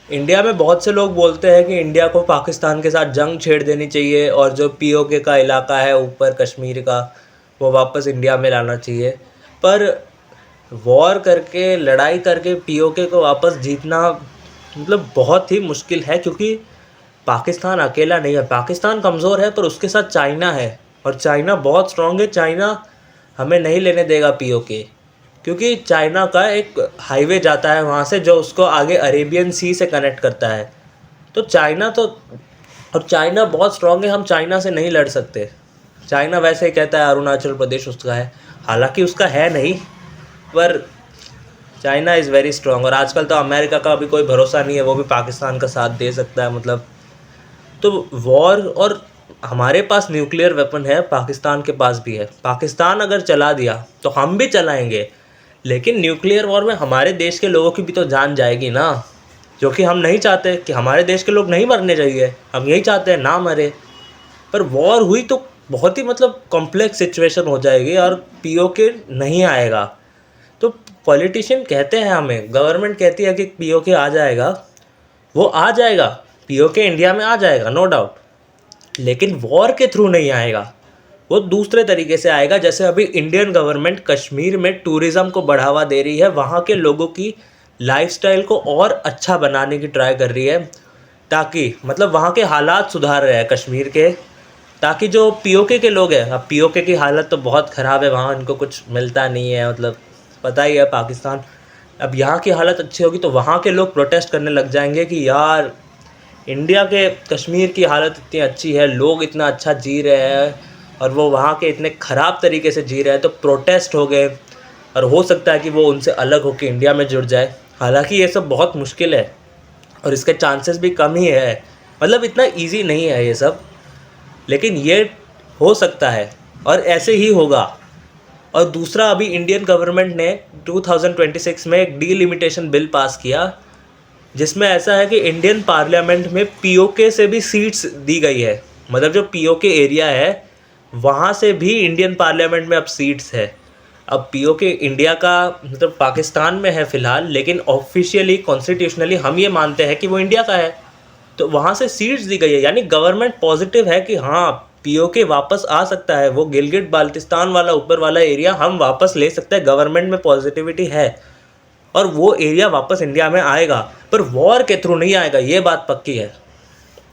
India में बहुत से लोग बोलते हैं कि इंडिया को पाकिस्तान के साथ जंग छेड़ देनी चाहिए और जो पीओके का इलाका है ऊपर कश्मीर का, वो वापस इंडिया में लाना चाहिए। पर वॉर करके, लड़ाई करके पीओके को वापस जीतना मतलब बहुत ही मुश्किल है, क्योंकि पाकिस्तान अकेला नहीं है। पाकिस्तान कमज़ोर है पर उसके साथ चाइना है, और चाइना बहुत स्ट्रॉन्ग है। चाइना हमें नहीं लेने देगा पीओके, क्योंकि चाइना का एक हाईवे जाता है वहाँ से, जो उसको आगे अरेबियन सी से कनेक्ट करता है। तो चाइना तो, और चाइना बहुत स्ट्रॉन्ग है, हम चाइना से नहीं लड़ सकते। चाइना वैसे ही कहता है अरुणाचल प्रदेश उसका है, हालांकि उसका है नहीं, पर चाइना इज़ वेरी स्ट्रॉन्ग। और आजकल तो अमेरिका का भी कोई भरोसा नहीं है, वो भी पाकिस्तान का साथ दे सकता है मतलब। तो वॉर, और हमारे पास न्यूक्लियर वेपन है, पाकिस्तान के पास भी है। पाकिस्तान अगर चला दिया तो हम भी चलाएंगे, लेकिन न्यूक्लियर वॉर में हमारे देश के लोगों की भी तो जान जाएगी ना, जो कि हम नहीं चाहते। कि हमारे देश के लोग नहीं मरने चाहिए, हम यही चाहते हैं ना मरे। पर वॉर हुई तो बहुत ही मतलब कॉम्प्लेक्स सिचुएशन हो जाएगी और पीओके नहीं आएगा। तो पॉलिटिशियन कहते हैं, हमें गवर्नमेंट कहती है कि पीओके आ जाएगा, वो आ जाएगा, पीओके इंडिया में आ जाएगा नो डाउट, लेकिन वॉर के थ्रू नहीं आएगा। वो दूसरे तरीके से आएगा। जैसे अभी इंडियन गवर्नमेंट कश्मीर में टूरिज़्म को बढ़ावा दे रही है, वहाँ के लोगों की लाइफस्टाइल को और अच्छा बनाने की ट्राई कर रही है, ताकि मतलब वहाँ के हालात सुधार रहे हैं कश्मीर के, ताकि जो पीओके के लोग हैं, अब पीओके की हालत तो बहुत ख़राब है वहाँ, इनको कुछ मिलता नहीं है, मतलब पता ही है पाकिस्तान। अब यहाँ की हालत अच्छी होगी तो वहाँ के लोग प्रोटेस्ट करने लग जाएंगे कि यार इंडिया के कश्मीर की हालत इतनी अच्छी है, लोग इतना अच्छा जी रहे हैं, और वो वहाँ के इतने ख़राब तरीके से जी रहे हैं। तो प्रोटेस्ट हो गए, और हो सकता है कि वो उनसे अलग होकर इंडिया में जुड़ जाए। हालांकि ये सब बहुत मुश्किल है और इसके चांसेस भी कम ही है, मतलब इतना इजी नहीं है ये सब, लेकिन ये हो सकता है और ऐसे ही होगा। और दूसरा, अभी इंडियन गवर्नमेंट ने 2026 में एक डीलिमिटेशन बिल पास किया, जिसमें ऐसा है कि इंडियन पार्लियामेंट में पीओके से भी सीट्स दी गई है। मतलब जो पीओके एरिया है वहाँ से भी इंडियन पार्लियामेंट में अब सीट्स है। अब पीओके इंडिया का मतलब पाकिस्तान में है फ़िलहाल, लेकिन ऑफिशियली कॉन्स्टिट्यूशनली हम ये मानते हैं कि वो इंडिया का है। तो वहाँ से सीट्स दी गई है, यानी गवर्नमेंट पॉजिटिव है कि हाँ पीओके वापस आ सकता है। वो गिलगिट बाल्टिस्तान वाला ऊपर वाला एरिया हम वापस ले सकते हैं, गवर्नमेंट में पॉजिटिविटी है, और वो एरिया वापस इंडिया में आएगा। पर वॉर के थ्रू नहीं आएगा, ये बात पक्की है।